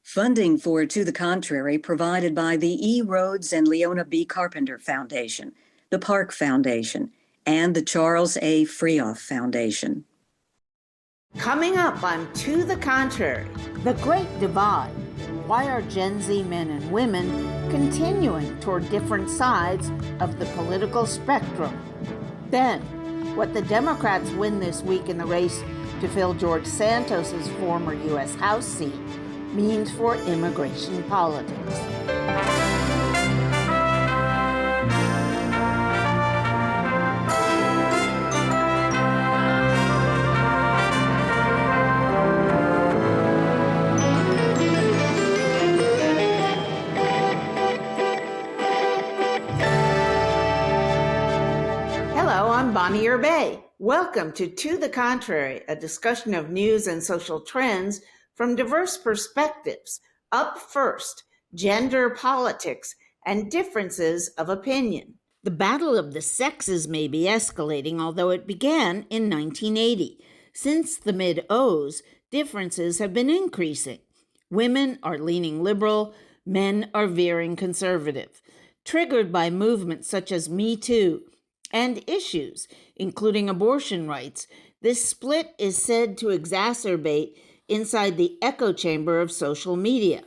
Funding for To the Contrary provided by the E. Rhodes and Leona B. Carpenter Foundation, the Park Foundation, and the Charles A. Freoff Foundation. Coming up on To the Contrary, the Great Divide. Why are Gen Z men and women continuing toward different sides of the political spectrum? Then, what the Democrats win this week in the race to fill George Santos's former U.S. House seat means for immigration politics. Hello, I'm Bonnie Urbay. Welcome to the Contrary, a discussion of news and social trends from diverse perspectives. Up first, gender politics and differences of opinion. The battle of the sexes may be escalating, although it began in 1980. Since the mid-O's, differences have been increasing. Women are leaning liberal, men are veering conservative, triggered by movements such as Me Too and issues, including abortion rights. This split is said to exacerbate inside the echo chamber of social media.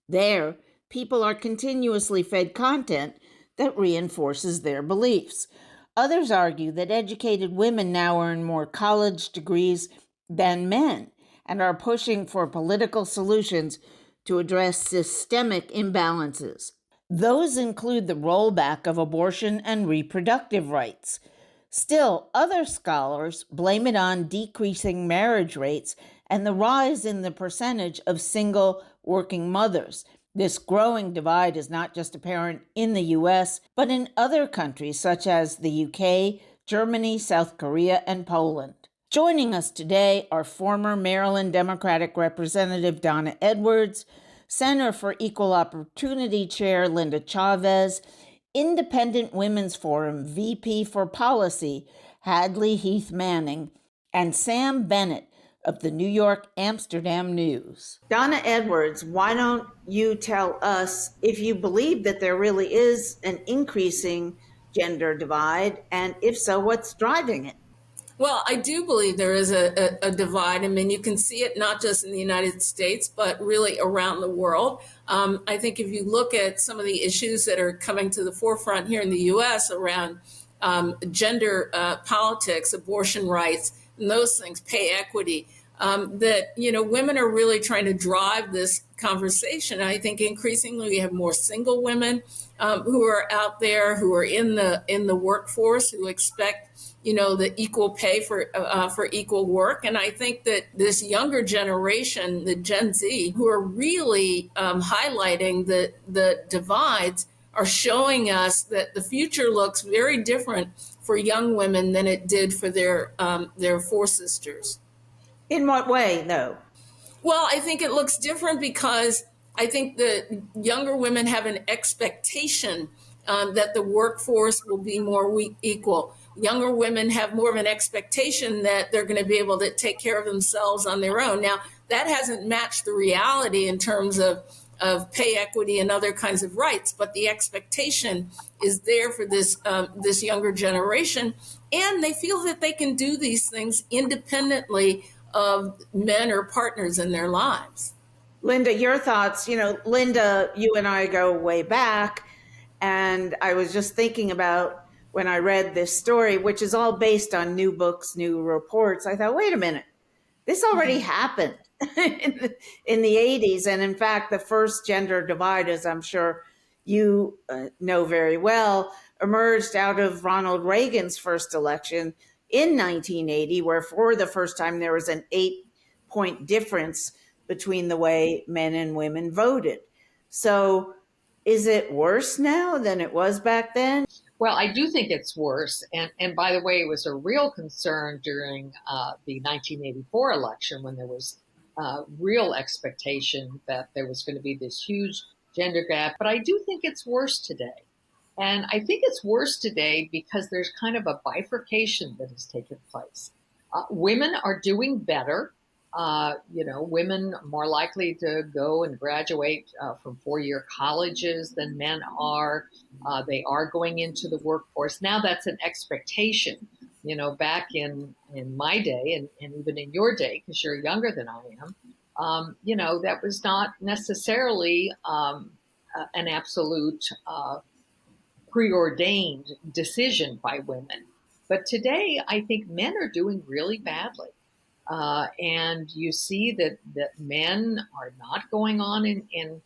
There, people are continuously fed content that reinforces their beliefs. Others argue that educated women now earn more college degrees than men and are pushing for political solutions to address systemic imbalances. Those include the rollback of abortion and reproductive rights. Still, other scholars blame it on decreasing marriage rates and the rise in the percentage of single working mothers. This growing divide is not just apparent in the U.S., but in other countries such as the U.K., Germany, South Korea, and Poland. Joining us today are former Maryland Democratic Representative Donna Edwards, Center for Equal Opportunity Chair Linda Chavez, Independent Women's Forum VP for Policy Hadley Heath Manning, and Sam Bennett of the New York Amsterdam News. Donna Edwards, why don't you tell us if you believe that there really is an increasing gender divide, and if so, what's driving it? Well, I do believe there is a divide. I mean, you can see it not just in the United States, but really around the world. I think if you look at some of the issues that are coming to the forefront here in the U.S. around gender politics, abortion rights, and those things, pay equity, that, women are really trying to drive this conversation. I think increasingly we have more single women who are out there, who are in the workforce, who expect the equal pay for equal work. And I think that this younger generation, the Gen Z, who are really highlighting the divides, are showing us that the future looks very different for young women than it did for their four-sisters. In what way, though? Well, I think it looks different because I think the younger women have an expectation that the workforce will be more equal. Younger women have more of an expectation that they're going to be able to take care of themselves on their own. Now, that hasn't matched the reality in terms of pay equity and other kinds of rights, but the expectation is there for this younger generation, and they feel that they can do these things independently of men or partners in their lives. Linda, your thoughts? Linda, you and I go way back, and I was just thinking about when I read this story, which is all based on new books, new reports. I thought, wait a minute, this already happened in the 80s. And in fact, the first gender divide, as I'm sure you know very well, emerged out of Ronald Reagan's first election in 1980, where for the first time there was an 8-point difference between the way men and women voted. So is it worse now than it was back then? Well, I do think it's worse. And by the way, it was a real concern during the 1984 election when there was real expectation that there was going to be this huge gender gap. But I do think it's worse today. And I think it's worse today because there's kind of a bifurcation that has taken place. Women are doing better women are more likely to go and graduate from four-year colleges than men are. They are going into the workforce. Now that's an expectation. Back in my day and even in your day, because you're younger than I am, that was not necessarily an absolute preordained decision by women. But today, I think men are doing really badly. And you see that men are not going on in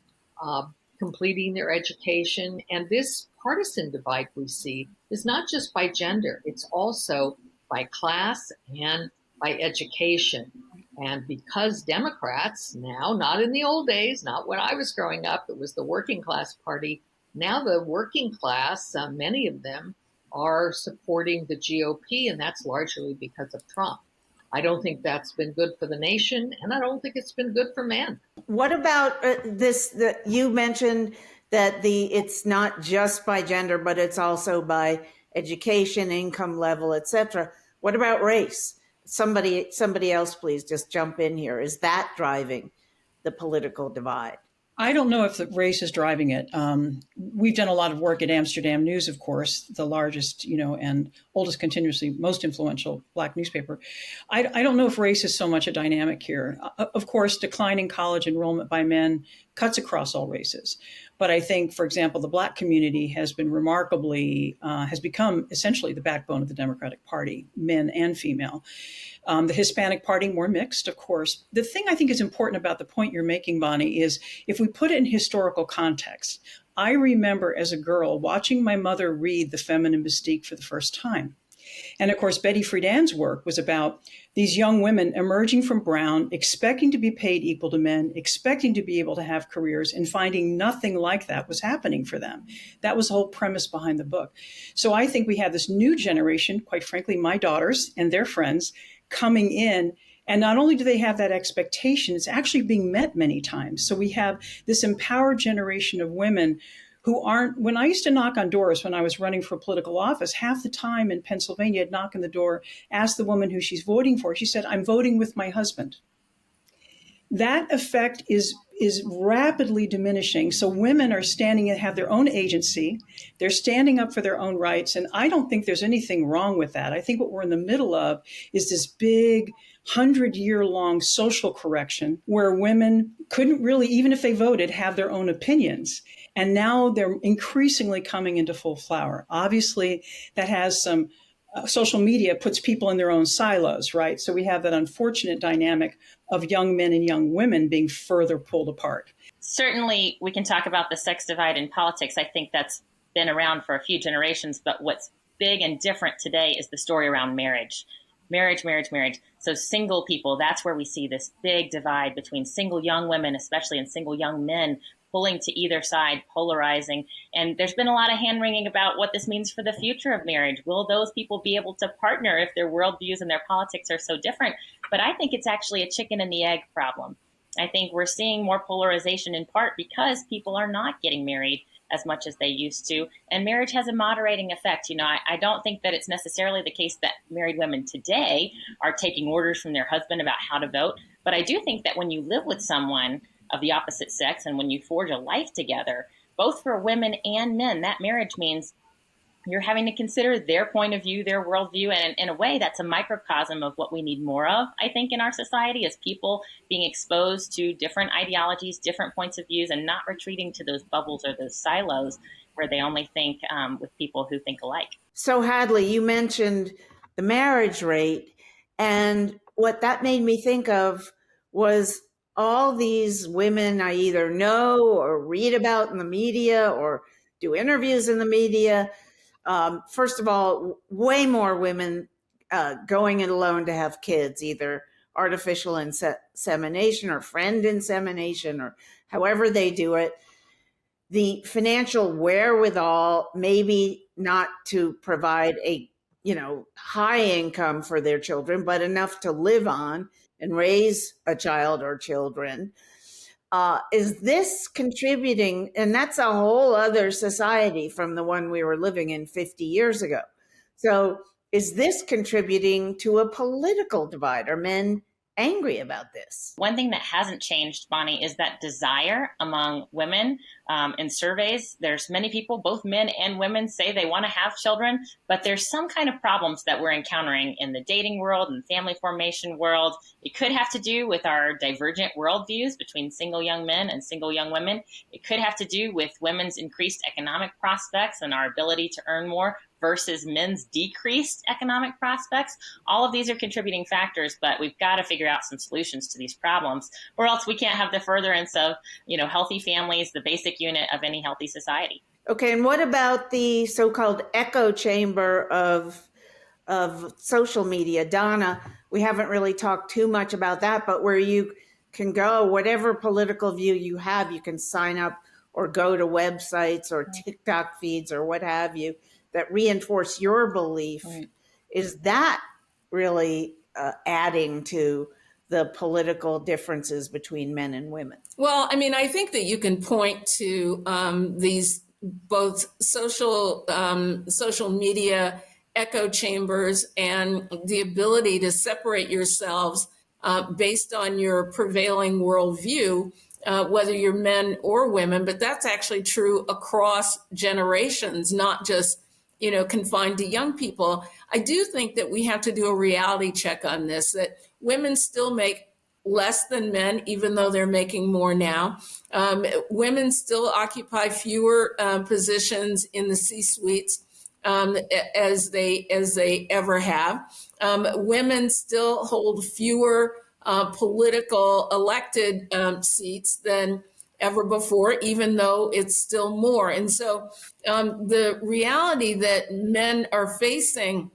completing their education. And this partisan divide we see is not just by gender, it's also by class and by education. And because Democrats now, not in the old days, not when I was growing up, it was the working class party. Now the working class, many of them are supporting the GOP, and that's largely because of Trump. I don't think that's been good for the nation, and I don't think it's been good for men. What about this? That you mentioned that it's not just by gender, but it's also by education, income level, etc. What about race? Somebody else, please just jump in here. Is that driving the political divide? I don't know if the race is driving it. We've done a lot of work at Amsterdam News, of course, the largest, and oldest continuously most influential Black newspaper. I don't know if race is so much a dynamic here. Of course, declining college enrollment by men cuts across all races. But I think, for example, the Black community has been has become essentially the backbone of the Democratic Party, men and female. The Hispanic Party, more mixed, of course. The thing I think is important about the point you're making, Bonnie, is if we put it in historical context, I remember as a girl watching my mother read The Feminine Mystique for the first time. And of course, Betty Friedan's work was about these young women emerging from Brown, expecting to be paid equal to men, expecting to be able to have careers, and finding nothing like that was happening for them. That was the whole premise behind the book. So I think we have this new generation, quite frankly, my daughters and their friends, coming in. And not only do they have that expectation, it's actually being met many times. So we have this empowered generation of women who aren't, when I used to knock on doors when I was running for political office, half the time in Pennsylvania, I'd knock on the door, ask the woman who she's voting for. She said, "I'm voting with my husband." That effect is rapidly diminishing. So women are standing and have their own agency. They're standing up for their own rights. And I don't think there's anything wrong with that. I think what we're in the middle of is this big 100-year-long social correction where women couldn't really, even if they voted, have their own opinions. And now they're increasingly coming into full flower. Obviously, that has some social media puts people in their own silos, right? So we have that unfortunate dynamic of young men and young women being further pulled apart. Certainly, we can talk about the sex divide in politics. I think that's been around for a few generations. But what's big and different today is the story around marriage. Marriage. So single people, that's where we see this big divide between single young women, especially, and single young men, pulling to either side, polarizing. And there's been a lot of hand-wringing about what this means for the future of marriage. Will those people be able to partner if their worldviews and their politics are so different? But I think it's actually a chicken and the egg problem. I think we're seeing more polarization in part because people are not getting married as much as they used to. And marriage has a moderating effect. I don't think that it's necessarily the case that married women today are taking orders from their husband about how to vote. But I do think that when you live with someone of the opposite sex and when you forge a life together, both for women and men, that marriage means you're having to consider their point of view, their worldview. And in a way, that's a microcosm of what we need more of, I think, in our society, is people being exposed to different ideologies, different points of views, and not retreating to those bubbles or those silos where they only think with people who think alike. So, Hadley, you mentioned the marriage rate. And what that made me think of was all these women I either know or read about in the media or do interviews in the media. First of all, way more women going it alone to have kids, either artificial insemination or friend insemination or however they do it. The financial wherewithal, maybe not to provide a high income for their children, but enough to live on and raise a child or children. Is this contributing? And that's a whole other society from the one we were living in 50 years ago. So is this contributing to a political divide? Are men angry about this. One thing that hasn't changed, Bonnie, is that desire among women. In surveys, there's many people, both men and women, say they want to have children, but there's some kind of problems that we're encountering in the dating world and family formation world. It could have to do with our divergent worldviews between single young men and single young women. It could have to do with women's increased economic prospects and our ability to earn more versus men's decreased economic prospects. All of these are contributing factors, but we've got to figure out some solutions to these problems, or else we can't have the furtherance of, healthy families, the basic unit of any healthy society. Okay, and what about the so-called echo chamber of social media? Donna, we haven't really talked too much about that, but where you can go, whatever political view you have, you can sign up or go to websites or TikTok feeds or what have you that reinforce your belief. Right. Is that really adding to the political differences between men and women? Well, I think that you can point to these both social media echo chambers and the ability to separate yourselves based on your prevailing worldview, whether you're men or women. But that's actually true across generations, not just confined to young people. I do think that we have to do a reality check on this, that women still make less than men, even though they're making more now. Women still occupy fewer positions in the C-suites as they ever have. Women still hold fewer political elected seats than ever before, even though it's still more. And so the reality that men are facing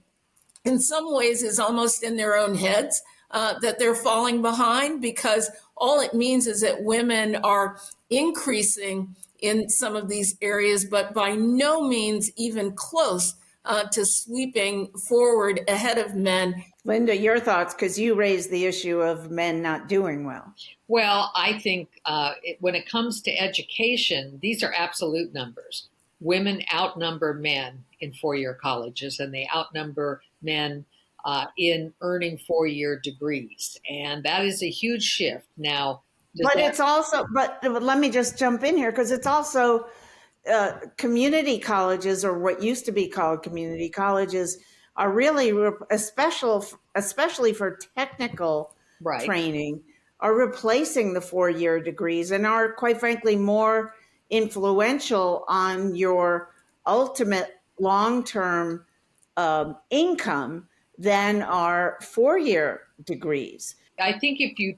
in some ways is almost in their own heads, that they're falling behind, because all it means is that women are increasing in some of these areas, but by no means even close to sweeping forward ahead of men. Linda, your thoughts, because you raised the issue of men not doing well. Well, I think when it comes to education, these are absolute numbers. Women outnumber men in four-year colleges, and they outnumber men in earning four-year degrees. And that is a huge shift. Now, but let me just jump in here, because it's also community colleges, or what used to be called community colleges, are really, especially for technical training, are replacing the four-year degrees and are, quite frankly, more influential on your ultimate long-term income than are four-year degrees. I think if you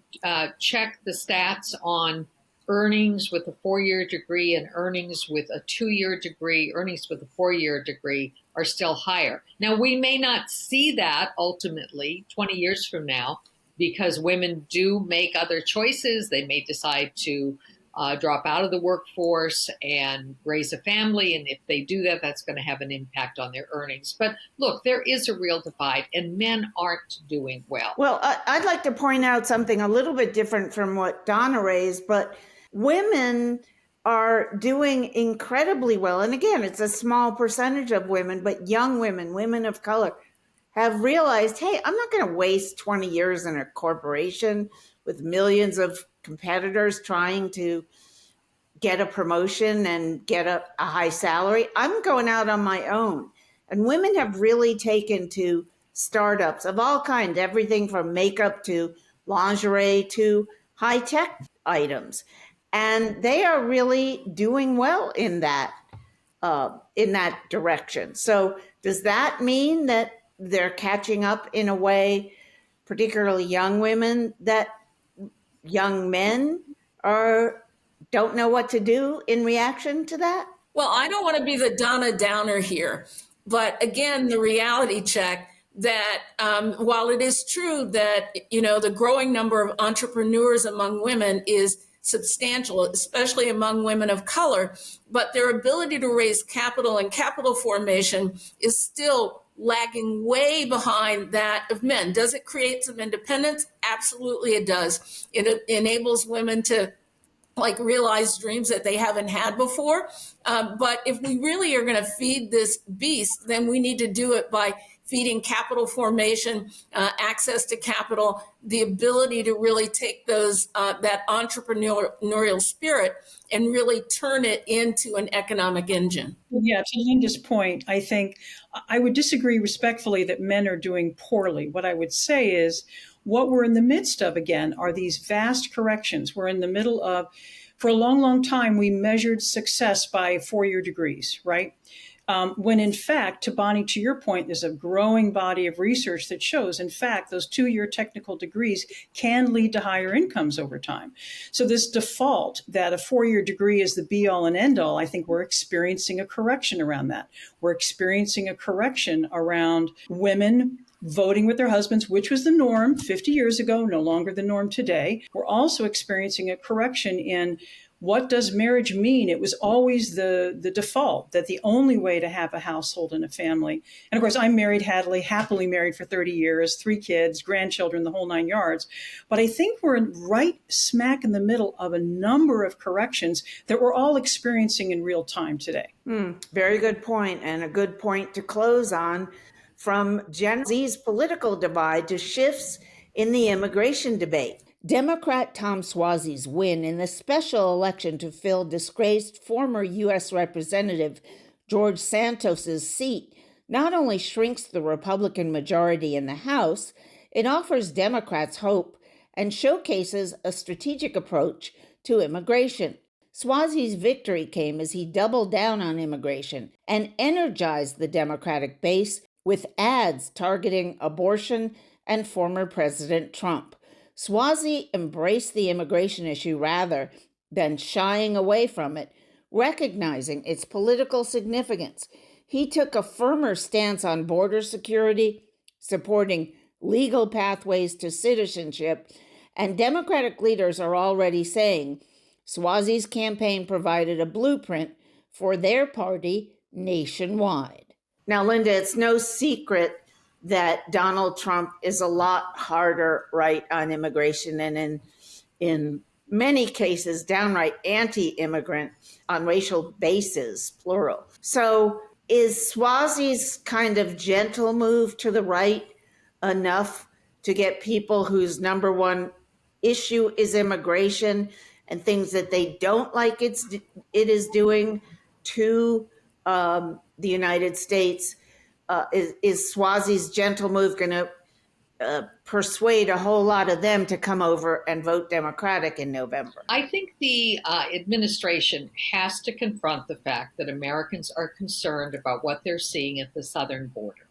check the stats on earnings with a four-year degree and earnings with a two-year degree, earnings with a four-year degree are still higher. Now, we may not see that ultimately 20 years from now, because women do make other choices. They may decide to drop out of the workforce and raise a family. And if they do that, that's going to have an impact on their earnings. But look, there is a real divide, and men aren't doing well. Well, I'd like to point out something a little bit different from what Donna raised, but women are doing incredibly well. And again, it's a small percentage of women, but young women, women of color, have realized, hey, I'm not going to waste 20 years in a corporation with millions of competitors trying to get a promotion and get a high salary. I'm going out on my own. And women have really taken to startups of all kinds, everything from makeup to lingerie to high-tech items. And they are really doing well in that direction. So does that mean that they're catching up in a way, particularly young women, that young men don't know what to do in reaction to that? Well, I don't want to be the Donna Downer here, but again, the reality check that while it is true that, the growing number of entrepreneurs among women is substantial, especially among women of color, but their ability to raise capital and capital formation is still lagging way behind that of men. Does it create some independence? Absolutely it does. It enables women to realize dreams that they haven't had before. But if we really are going to feed this beast, then we need to do it by feeding capital formation, access to capital, the ability to really take those that entrepreneurial spirit and really turn it into an economic engine. Yeah, to Linda's point, I think I would disagree respectfully that men are doing poorly. What I would say is what we're in the midst of, again, are these vast corrections. We're in the middle of, for a long, long time, we measured success by four-year degrees, right? When in fact, to Bonnie, to your point, there's a growing body of research that shows, in fact, those two-year technical degrees can lead to higher incomes over time. So this default that a four-year degree is the be-all and end-all, I think we're experiencing a correction around that. We're experiencing a correction around women voting with their husbands, which was the norm 50 years ago, no longer the norm today. We're also experiencing a correction in what does marriage mean? It was always the default that the only way to have a household and a family. And of course, I'm married, Hadley, happily married for 30 years, 3 kids, grandchildren, the whole 9 yards. But I think we're right smack in the middle of a number of corrections that we're all experiencing in real time today. Very good point, and a good point to close on. From Gen Z's political divide to shifts in the immigration debate. Democrat Tom Suozzi's win in the special election to fill disgraced former U.S. Representative George Santos's seat not only shrinks the Republican majority in the House, it offers Democrats hope and showcases a strategic approach to immigration. Suozzi's victory came as he doubled down on immigration and energized the Democratic base with ads targeting abortion and former President Trump. Suozzi embraced the immigration issue rather than shying away from it, recognizing its political significance. He took a firmer stance on border security, supporting legal pathways to citizenship, and Democratic leaders are already saying Suozzi's campaign provided a blueprint for their party nationwide. Now, Linda, it's no secret that Donald Trump is a lot harder right on immigration and in many cases downright anti-immigrant on racial bases, plural. So is Suozzi's kind of gentle move to the right enough to get people whose number one issue is immigration and things that they don't like it is doing to the United States? Is Suozzi's gentle move going to persuade a whole lot of them to come over and vote Democratic in November? I think the administration has to confront the fact that Americans are concerned about what they're seeing at the southern border.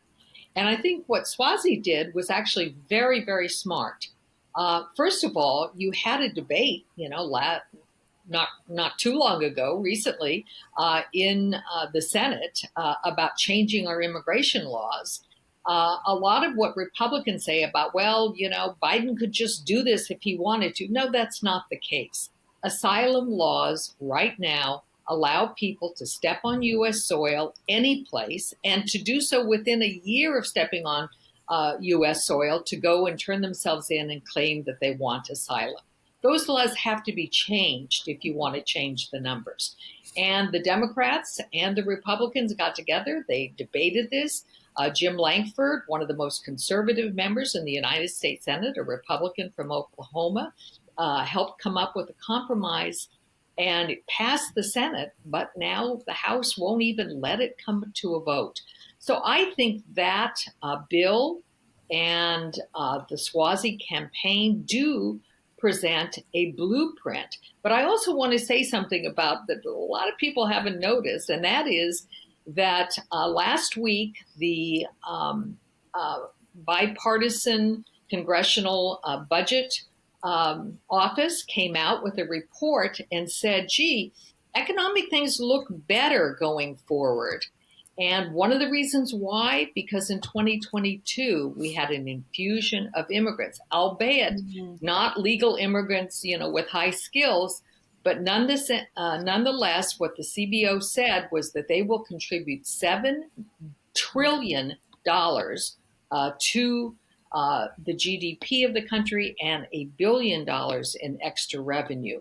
And I think what Suozzi did was actually very, very smart. First of all, you had a debate, not too long ago, recently, in the Senate about changing our immigration laws. A lot of what Republicans say about, Biden could just do this if he wanted to. No, that's not the case. Asylum laws right now allow people to step on U.S. soil any place, and to do so within a year of stepping on U.S. soil, to go and turn themselves in and claim that they want asylum. Those laws have to be changed if you want to change the numbers. And the Democrats and the Republicans got together. They debated this. Jim Lankford, one of the most conservative members in the United States Senate, a Republican from Oklahoma, helped come up with a compromise, and it passed the Senate, but now the House won't even let it come to a vote. So I think that bill and the Suozzi campaign do present a blueprint. But I also want to say something about that a lot of people haven't noticed, and that is that last week the bipartisan congressional budget office came out with a report and said, economic things look better going forward. And one of the reasons why, because in 2022, we had an infusion of immigrants, albeit not legal immigrants, with high skills, but nonetheless, what the CBO said was that they will contribute $7 trillion to the GDP of the country and $1 billion in extra revenue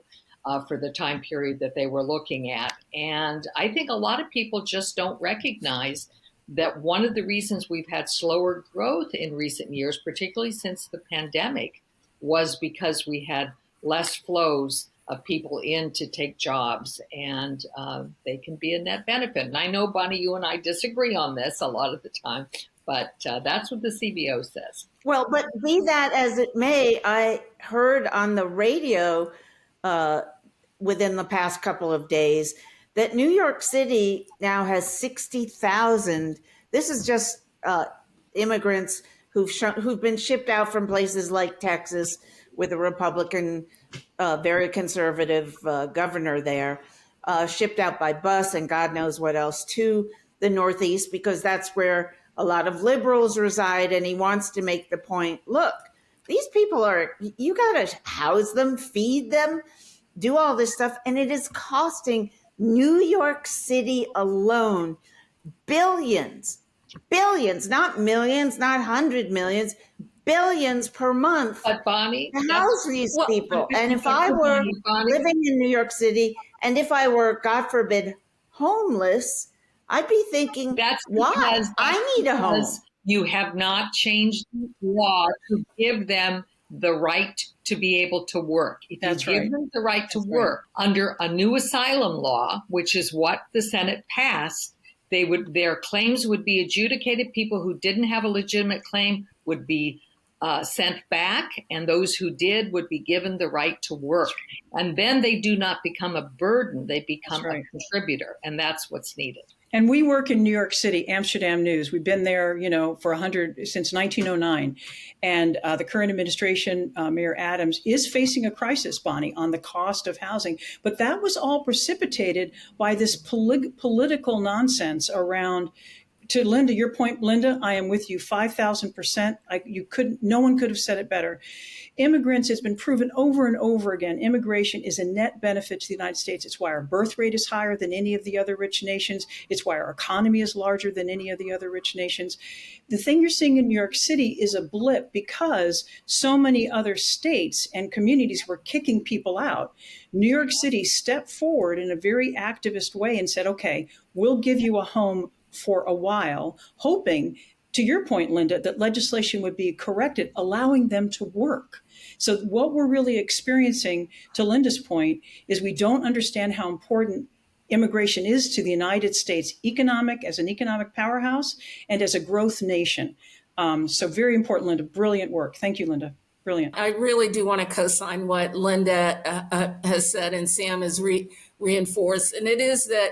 for the time period that they were looking at. And I think a lot of people just don't recognize that one of the reasons we've had slower growth in recent years, particularly since the pandemic, was because we had less flows of people in to take jobs, and they can be a net benefit. And I know, Bonnie, you and I disagree on this a lot of the time, but that's what the CBO says. Well, but be that as it may, I heard on the radio within the past couple of days that New York City now has 60,000. This is just immigrants who've been shipped out from places like Texas with a Republican, very conservative governor there, shipped out by bus and God knows what else to the Northeast, because that's where a lot of liberals reside. And he wants to make the point, look, these people you got to house them, feed them, do all this stuff. And it is costing New York City alone billions, not millions, not 100 millions, billions per month. But Bonnie, to house these people. And if I were living in New York City, and if I were, God forbid, homeless, I'd be thinking, why? I need a home. You have not changed the law to give them the right to be able to work. If That's you give right. them the right to That's work under a new asylum law, which is what the Senate passed, their claims would be adjudicated. People who didn't have a legitimate claim would be sent back, and those who did would be given the right to work. And then they do not become a burden, they become a contributor, and that's what's needed. And we work in New York City, Amsterdam News. We've been there, since 1909. And the current administration, Mayor Adams, is facing a crisis, Bonnie, on the cost of housing. But that was all precipitated by this political nonsense around. To Linda, your point, Linda, I am with you 5,000%. No one could have said it better. Immigrants, it's been proven over and over again, immigration is a net benefit to the United States. It's why our birth rate is higher than any of the other rich nations. It's why our economy is larger than any of the other rich nations. The thing you're seeing in New York City is a blip because so many other states and communities were kicking people out. New York City stepped forward in a very activist way and said, okay, we'll give you a home for a while, hoping, to your point, Linda, that legislation would be corrected, allowing them to work. So what we're really experiencing, to Linda's point, is we don't understand how important immigration is to the United States as an economic powerhouse and as a growth nation. So very important, Linda. Brilliant work. Thank you, Linda. Brilliant. I really do want to co-sign what Linda has said and Sam has reinforced. And it is that,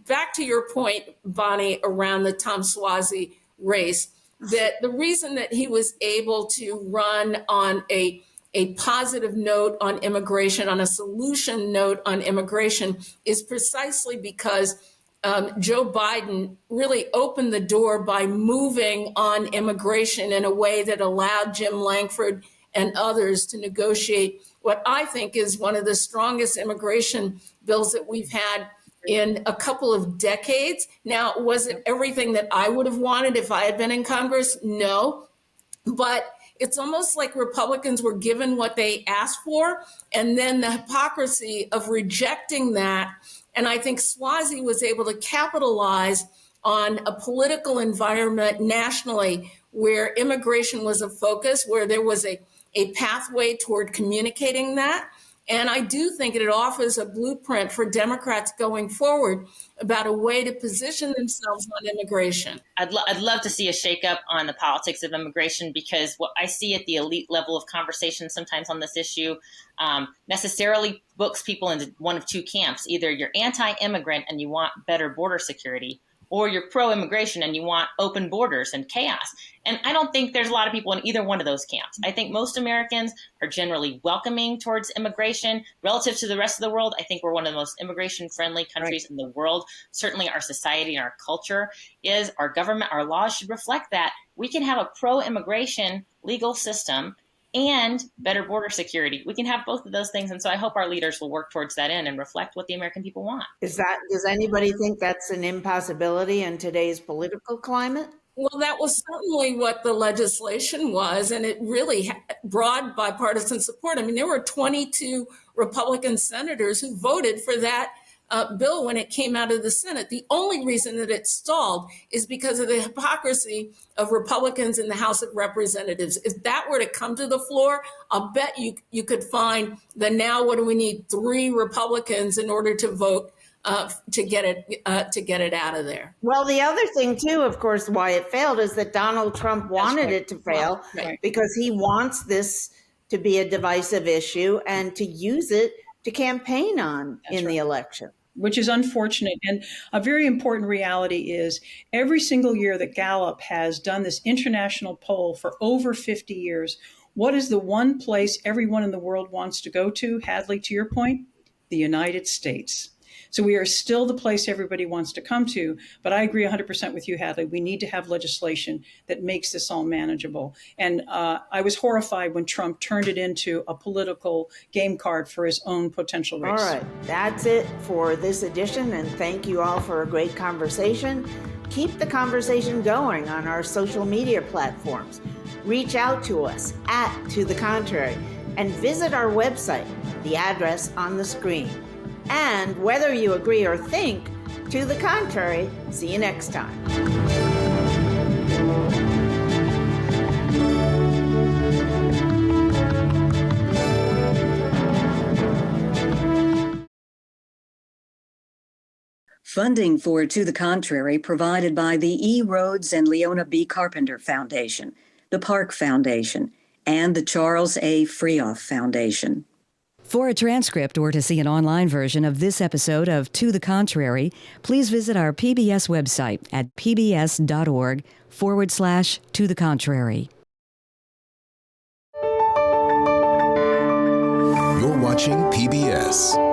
back to your point, Bonnie, around the Tom Suozzi race, that the reason that he was able to run on a positive note on immigration, on a solution note on immigration, is precisely because Joe Biden really opened the door by moving on immigration in a way that allowed Jim Langford and others to negotiate what I think is one of the strongest immigration bills that we've had in a couple of decades. Now, was it everything that I would have wanted if I had been in Congress? No. But it's almost like Republicans were given what they asked for, and then the hypocrisy of rejecting that. And I think Suozzi was able to capitalize on a political environment nationally where immigration was a focus, where there was a pathway toward communicating that. And I do think it offers a blueprint for Democrats going forward about a way to position themselves on immigration. I'd love to see a shakeup on the politics of immigration, because what I see at the elite level of conversation sometimes on this issue necessarily books people into one of two camps. Either you're anti-immigrant and you want better border security, or you're pro-immigration and you want open borders and chaos. And I don't think there's a lot of people in either one of those camps. I think most Americans are generally welcoming towards immigration relative to the rest of the world. I think we're one of the most immigration-friendly countries in the world. Certainly our society and our culture is. Our government, our laws should reflect that. We can have a pro-immigration legal system and better border security. We can have both of those things. And so I hope our leaders will work towards that end and reflect what the American people want. Does anybody think that's an impossibility in today's political climate? Well, that was certainly what the legislation was, and it really had broad bipartisan support. I mean, there were 22 Republican senators who voted for that bill when it came out of the Senate. The only reason that it stalled is because of the hypocrisy of Republicans in the House of Representatives. If that were to come to the floor, I'll bet you could find that now what do we need? 3 Republicans in order to vote to get it out of there. Well, the other thing too, of course, why it failed is that Donald Trump wanted it to fail because he wants this to be a divisive issue and to use it to campaign on in the election. Which is unfortunate. And a very important reality is every single year that Gallup has done this international poll for over 50 years, what is the one place everyone in the world wants to go to? Hadley, to your point, the United States. So we are still the place everybody wants to come to. But I agree 100% with you, Hadley. We need to have legislation that makes this all manageable. And I was horrified when Trump turned it into a political game card for his own potential race. All right. That's it for this edition. And thank you all for a great conversation. Keep the conversation going on our social media platforms. Reach out to us at To The Contrary and visit our website, the address on the screen. And whether you agree or think, to the contrary, see you next time. Funding for To the Contrary provided by the E. Rhodes and Leona B. Carpenter Foundation, the Park Foundation, and the Charles A. Freoff Foundation. For a transcript or to see an online version of this episode of To the Contrary, please visit our PBS website at pbs.org/To the Contrary. You're watching PBS.